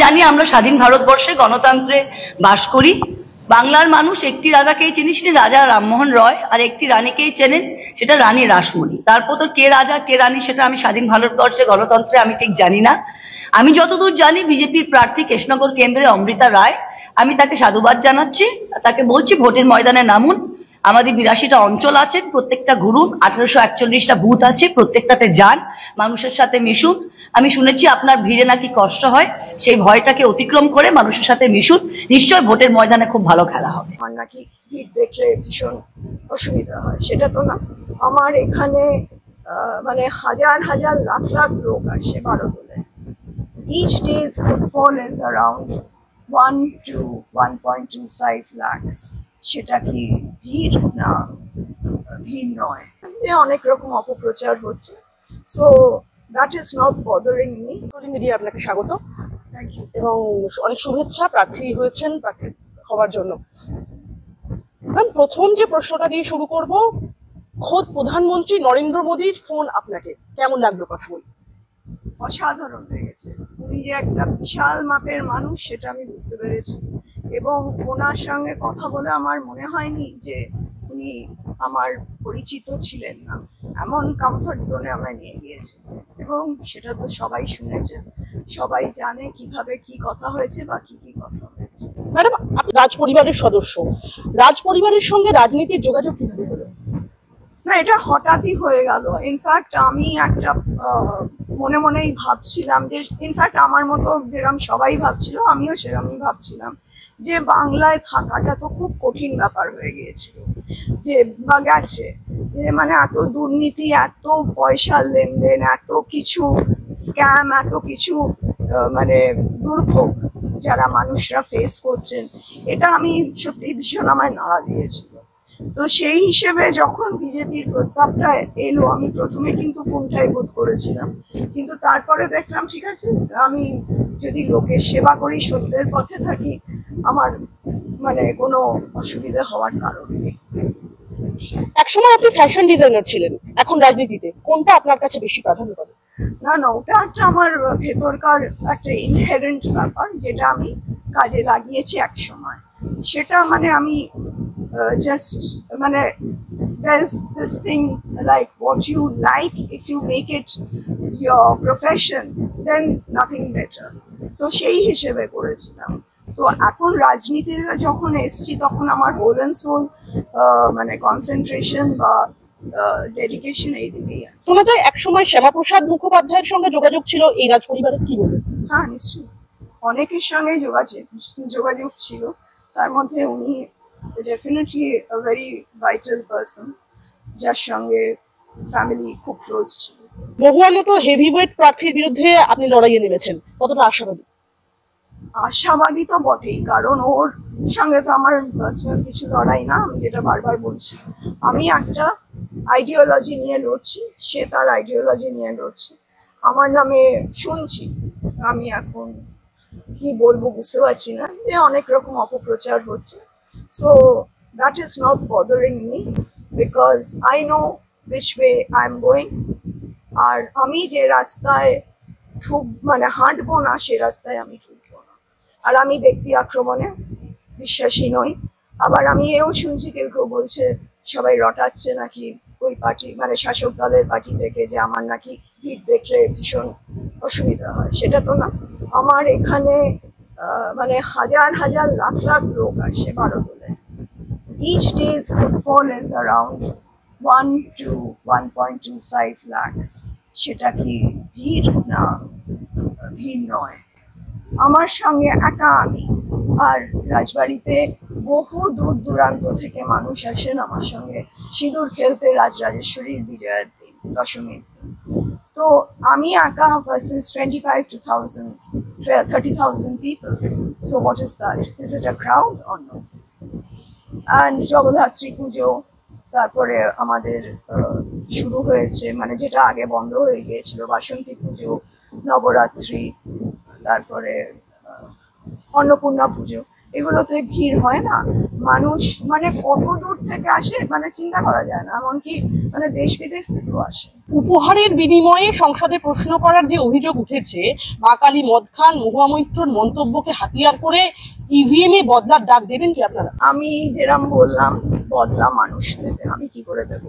জানি আমরা স্বাধীন ভারতবর্ষে গণতন্ত্রে বাস করি। বাংলার মানুষ একটি রাজাকেই চিনি, সেটা রাজা রামমোহন রয়, আর একটি রানীকেই চেনেন, সেটা রানী রাসমণি। তারপর তো কে রাজা কে রানী সেটা আমি স্বাধীন ভারতবর্ষে গণতন্ত্রে আমি ঠিক জানি না। আমি যতদূর জানি বিজেপির প্রার্থী কৃষ্ণনগর কেন্দ্রে অমৃতা রায়, আমি তাকে সাধুবাদ জানাচ্ছি, তাকে বলছি ভোটের ময়দানে নামুন। আমাদের 82টা অঞ্চল আছে, প্রত্যেকটা ঘুরুন, 1841টা বুথ আছে, প্রত্যেকটাতে যান, মানুষের সাথে মিশুন। আমি শুনেছি আপনার ভিড়ে নাকি কষ্ট হয়, সেই ভয়টাকে অতিক্রম করে মানুষের সাথে মিশুন, নিশ্চয় ভোটের ময়দানে খুব ভালো খেলা হবে। আমার নাকি ভিড় দেখলে ভীষণ অসুবিধা হয়, সেটা তো না। আমার এখানে মানে হাজার হাজার লাখ লাখ লোক আসে ভারতলে। Each day's footfall is around 1 to 1.25 lakhs. সেটা কি ভিড় না ভিড় নয়, অনেক রকম অপপ্রচার হচ্ছে। So that is not bothering me. Media আপনাকে স্বাগত, থ্যাংক ইউ, এবং অনেক শুভেচ্ছা প্রার্থী হয়েছেন, প্রার্থী হওয়ার জন্য। প্রথম যে প্রশ্নটা দিয়ে শুরু করব, খোদ প্রধানমন্ত্রী নরেন্দ্র মোদীর ফোন আপনাকে কেমন লাগলো? কথা বলি। অসাধারণ লেগেছে। উনি যে একটা বিশাল মাপের মানুষ সেটা আমি বুঝতে পেরেছি, এবং ওনার সঙ্গে কথা বলে আমার মনে হয়নি যে উনি আমার পরিচিত ছিলেন না। এমন কমফর্ট জোনে আমায় নিয়ে গিয়েছে, এবং সেটা তো সবাই শুনেছে, সবাই জানে কিভাবে কি কথা হয়েছে বা কি কি কথা হয়েছে। ম্যাডাম, রাজ পরিবারের সদস্য, রাজ পরিবারের সঙ্গে রাজনীতির যোগাযোগ কিভাবে হলো? না, এটা হঠাৎই হয়ে গেল। ইনফ্যাক্ট আমি একটা মনে মনেই ভাবছিলাম যে, ইনফ্যাক্ট আমার মতো যেরকম সবাই ভাবছিল, আমিও সেরকমই ভাবছিলাম যে বাংলায় থাকাটা তো খুব কঠিন ব্যাপার হয়ে গিয়েছিল, যে বা গেছে, যে মানে এত দুর্নীতি, এত পয়সার লেনদেন, এত কিছু স্ক্যাম, এত কিছু মানে দুর্ভোগ যারা মানুষরা ফেস করছেন, এটা আমি সত্যি ভীষণ আমায় নাড়া দিয়েছিল। তো সেই হিসেবে যখন বিজেপির প্রস্তাবটা এলো, আমি প্রথমে কিন্তু কুণ্ঠাই বোধ করেছিলাম, কিন্তু তারপরে দেখলাম ঠিক আছে, আমি যদি লোকের সেবা করি, সত্যের পথে থাকি, আমার মানে কোনো অসুবিধা হওয়ার কারণ নেই। একসময় আপনি ফ্যাশন ডিজাইনার ছিলেন, এখন রাজনীতিতে, কোনটা আপনার কাছে বেশি প্রাধান্য পাবে? না না, ওটা একটা আমার ভেতরকার একটা ইনহেরেন্ট ব্যাপার, যেটা আমি কাজে লাগিয়েছি এক সময়। সেটা মানে আমি just মানে there's this thing like what you like, if you make it your profession then nothing better. So সেই হিসেবে করেছিলাম। তো এখন রাজনীতিতে যখন এসছি, তখন আমার হোল অ্যান্ড সোল মানে কনসেন্ট্রেশন বা ডেডিকেশন এই দিকেই আছে। শোনা যায় একসময় শ্যামাপ্রসাদ মুখোপাধ্যায়ের সঙ্গে যোগাযোগ ছিল এই রাজ পরিবারের, কি বলবেন? হ্যাঁ, নিশ্চয়ই অনেকের সঙ্গে যোগাযোগ ছিল, তার মধ্যে উনি definitely a very vital person, যার সঙ্গে ফ্যামিলি খুব ক্লোজ ছিল। মহুয়ার মতো হেভিওয়েট প্রার্থীর বিরুদ্ধে আপনি লড়াইয়ে নেমেছেন, কতটা আশাবাদী? আশাবাদী তো বটেই, কারণ ওর সঙ্গে তো আমার পার্সোনাল কিছু লড়াই না। আমি যেটা বারবার বলছি, আমি একটা আইডিওলজি নিয়ে লড়ছি, সে তার আইডিওলজি নিয়ে লড়ছে। আমার নামে শুনছি, আমি এখন কি বলবো বুঝতে পারছি না, যে অনেক রকম অপপ্রচার হচ্ছে। So that is not bothering me, because I know which way I am going. আর আমি যে রাস্তায় মানে হাঁটবো না, সে রাস্তায় আমি ঢুকবো না। আর আমি ব্যক্তি আক্রমণে বিশ্বাসী নই। আবার আমি এও শুনছি কেউ কেউ বলছে, সবাই রটাচ্ছে নাকি ওই পার্টি মানে শাসক দলের পার্টি থেকে, যে আমার নাকি ভিড় দেখলে ভীষণ অসুবিধা হয়, সেটা তো না। আমার এখানে মানে হাজার হাজার লাখ লাখ লোক আসে ভারতলে। Each day's footfall is around 1 to 1.25 lakhs. সেটা কি ভিড় না ভিড় নয়। আমার সঙ্গে একা আমি, আর রাজবাড়িতে বহু দূর দূরান্ত থেকে মানুষ আসেন আমার সঙ্গে সিঁদুর খেলতে রাজরাজেশ্বরীর বিজয়ের দিন, দশমীর দিন। তো আমি একা versus 30,000 people. So what is that? Is it a crowd or no? And Jagaddhatri পুজো, তারপরে আমাদের শুরু হয়েছে, মানে যেটা আগে বন্ধ হয়ে গিয়েছিল, বাসন্তী পুজো, নবরাত্রি, তারপরে অন্নপূর্ণা পুজো। এগুলোতে ভিড় হয় না, মানুষ মানে কত দূর থেকে আসে মানে চিন্তা করা যায় না, এমনকি মানে দেশ বিদেশ থেকেও আসে। উপহারের বিনিময়ে সংসদে প্রশ্ন করার যে অভিযোগ উঠেছে, মা কালী মদ খান, মহুয়া মৈত্রর মন্তব্যকে হাতিয়ার করে ইভিএম এ বদলার ডাক দেবেন কি আপনারা? আমি যেরকম বললাম, বদলা মানুষ দেবে, আমি কি করে দেব?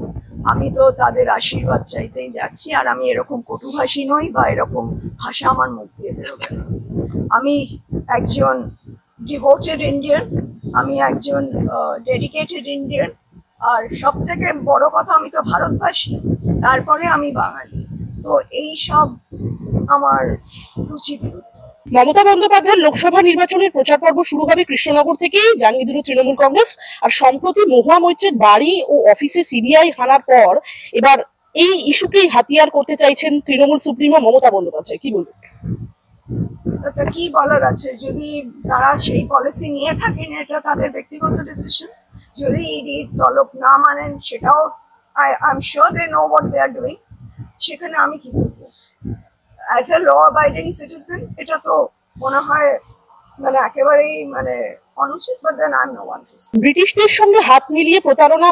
আমি তো তাদের আশীর্বাদ চাইতেই যাচ্ছি, আর আমি এরকম কটুভাষী নই বা এরকম ভাষা আমার মুখ দিয়ে বেরোবে না। আমি একজন ডিভোটেড ইন্ডিয়ান, আমি একজন ডেডিকেটেড ইন্ডিয়ান, আর সব থেকে বড় কথা আমি তো ভারতবাসী, তারপরে আমি বাঙালি। তো এই সব আমার রুচি বিরুদ্ধে। মমতা বন্দ্যোপাধ্যায়ের লোকসভা নির্বাচনের প্রচার পর্ব শুরু হবে কৃষ্ণনগর থেকেই, জানিয়ে দিল তৃণমূল কংগ্রেস। আর সম্প্রতি মহুয়া মৈত্রের বাড়ি ও অফিসে সিবিআই হানার পর এবার এই ইস্যুকেই হাতিয়ার করতে চাইছেন তৃণমূল সুপ্রিমো মমতা বন্দ্যোপাধ্যায়, কি বলবেন? তো কি বলার আছে, যদি তারা সেই পলিসি নিয়ে থাকেন এটা তাদের ব্যক্তিগত ডিসিশন। যদি ইডি তলব না মানেন, সেটাও I am sure they know what they are doing. সেখানে আমি কি করবো? As a law abiding citizen এটা তো মনে হয় মানে একেবারেই মানে অনুচিত, but then I am no one to say. ব্রিটিশদের সঙ্গে হাত মিলিয়ে প্রতারণা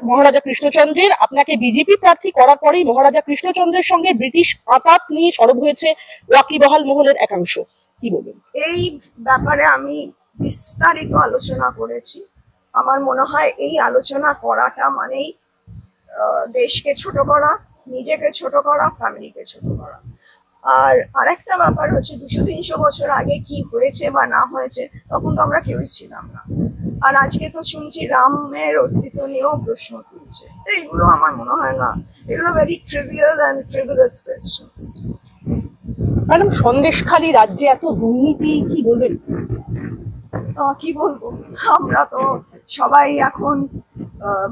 মহারাজা কৃষ্ণচন্দ্রের। আপনাকে বিজেপি প্রার্থী করার পরেই মহারাজা কৃষ্ণচন্দ্রের সঙ্গে ব্রিটিশ আঁতাত নিয়ে সরব হয়েছে ওয়াকিবহাল মহলের একাংশ, কি বলবেন? এই ব্যাপারে আমি বিস্তারিত আলোচনা করেছি। আমার মনে হয় এই আলোচনা করাটা মানেই দেশকে ছোট করা, নিজেকে ছোট করা, ফ্যামিলিকে ছোট করা। আর আরেকটা ব্যাপার হচ্ছে 200-300 বছর আগে কি হয়েছে বা না হয়েছে তখন তো আমরা কেউই ছিলাম না, আর আজকে তো শুনছি রামের অস্তিত্ব নিয়েও প্রশ্ন তুলছে। এইগুলো আমার মনে হয় না, এগুলো very trivial and frivolous questions. Madam, Sandeshkhali রাজ্যে এত দুর্নীতি, কি বলবেন? কি বলবো, আমরা তো সবাই এখন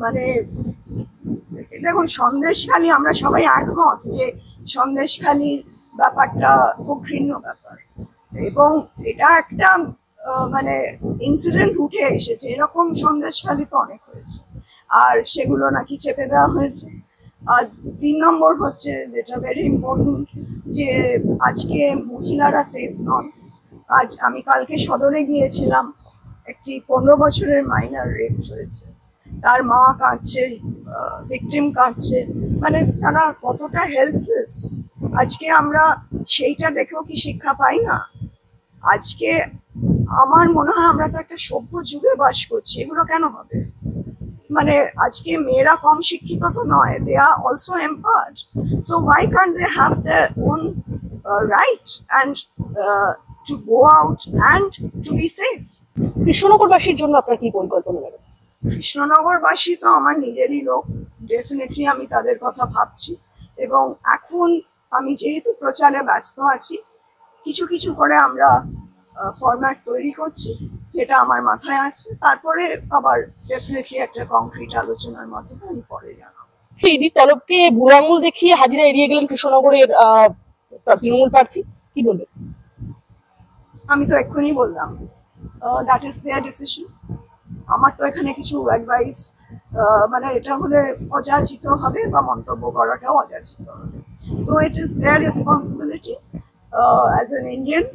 মানে দেখুন, সন্দেশখালী আমরা সবাই একমত যে সন্দেশখালীর ব্যাপারটা খুব ঘৃণ্য ব্যাপার, এবং এটা একটা মানে ইনসিডেন্ট উঠে এসেছে। এরকম সন্দেশখালী তো অনেক হয়েছে, আর সেগুলো নাকি চেপে দেওয়া হয়েছে। আর 3 নম্বর হচ্ছে, যেটা ভেরি ইম্পর্টেন্ট, যে আজকে মহিলারা সেফ নন। আমি কালকে সদরে গিয়েছিলাম, একটি 15 বছরের মাইনার রেপ হয়েছে, তার মা কাঁদছে, ভিকটিম কাঁদছে, মানে তারা কতটা হেল্পলেস। আজকে আমরা সেইটা দেখেও কি শিক্ষা পাই না? আজকে আমার মনে হয় আমরা তো একটা সভ্য যুগে বাস করছি, এগুলো কেন হবে? মানে আজকে মেয়েরা কম শিক্ষিত তো নয়, they are also empowered, so why can't they have their own right and to go out and to be safe. কৃষ্ণনগরবাসীর জন্য আপনার কি পরিকল্পনা নেবেন? কৃষ্ণনগরবাসী তো আমার নিজেরই লোক, ডেফিনেটলি আমি তাদের কথা ভাবছি, এবং এখন আমি যেহেতু প্রচারে ব্যস্ত আছি, কিছু কিছু করে আমরা ফরম্যাট তৈরি করছি, যেটা আমার মাথায় আছে। তারপরে আবার ডেফিনেটলি একটা কংক্রিট আলোচনার মাধ্যমে আমি পরে জানাবো। ইডি তলবকে বুড়ো আঙুল দেখিয়ে হাজিরা এড়িয়ে গেলেন কৃষ্ণনগরের তৃণমূল প্রার্থী, কি বলবেন? আমি তো এক্ষুনি বললাম, দ্যাট ইজ দেয়ার ডিসিশন। আমার তো এখানে কিছু অ্যাডভাইস, মানে এটা হলে অযাচিত হবে বা মন্তব্য করাটাও অযাচিত হবে। So it is there responsibility as an Indian,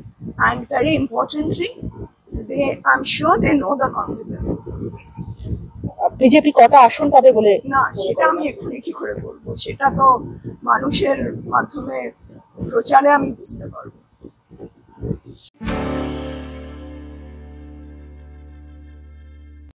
and very importantly I'm sure they know the consequences of this. BJP কটা আসন পাবে বলে? না, সেটা আমি এক্ষুনি কি করে বলবো, সেটা তো মানুষের মাধ্যমে প্রচারে আমি বুঝতে পারবো।